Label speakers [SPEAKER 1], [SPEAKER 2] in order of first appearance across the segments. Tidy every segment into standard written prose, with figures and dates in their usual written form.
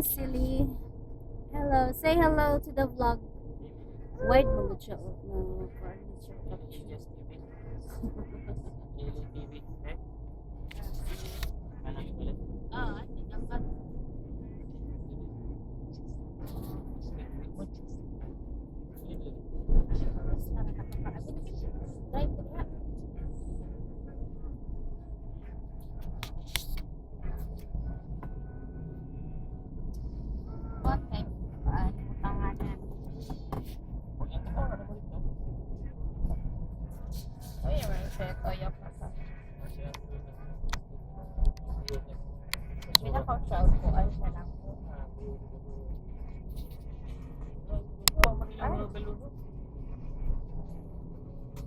[SPEAKER 1] silly. Hello. Say hello to the vlog. Wide mga siya. No, furniture. Ah, tingnan. Pinaka-shout ko ay siya lang po.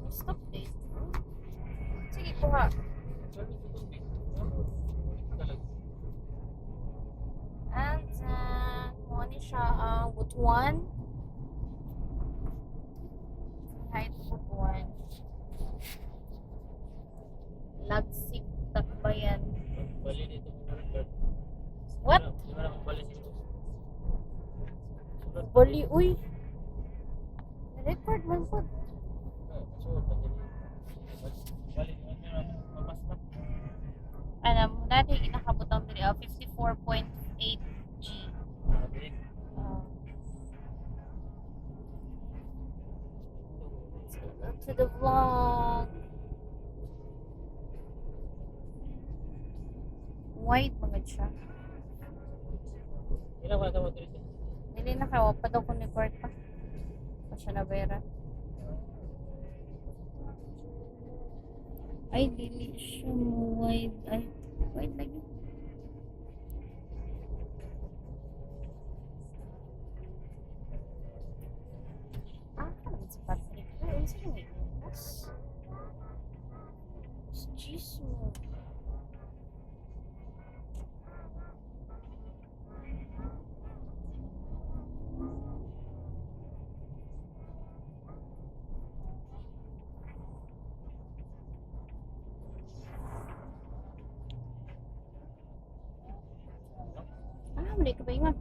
[SPEAKER 1] Stop this. Sige, kuha. And one is siya butuan. Kahit butuan. Lagsik takbayan. What? Bali, uy. Record man po. Alam mo, dati inakabutang diri 54.8 G. To the vlog. White mga siya. Dili na kayo, pa daw ko ni Court pa. Pa siya na vera. Ay, dili siya mo white. Ay, white lagi. Ah, si Patrick. Ay, sino may iwas? Jeez mo. Hindi ka ba ingat?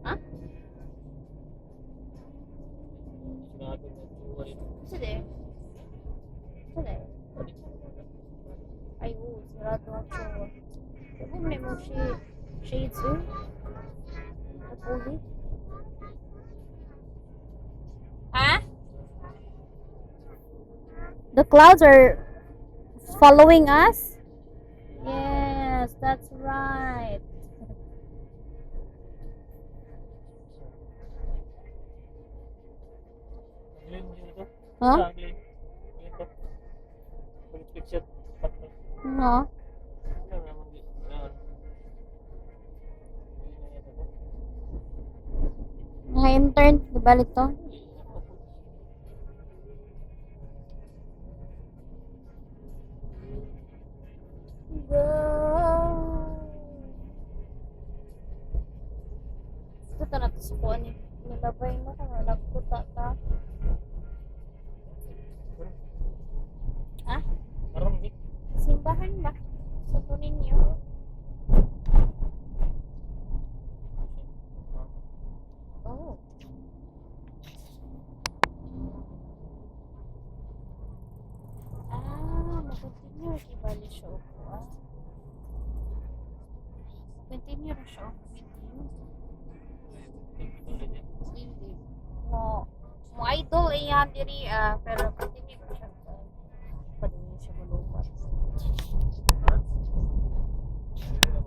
[SPEAKER 1] Ha? Sige. Sige. Ay, sarado ang show. Huwag mo shades eh. Kapuli. Ha? The clouds are following us? Yes, that's right. Huh? No. Mga intern, di balik to? Ito na ito sa kuwan eh. Nilabay mo ka, nagputa ka. Ha? Simbahan ba? Sa po ninyo? Oh. Mag-continue. Ibali siya ako. Continue na siya. Hindi. Mo idol yan diri pero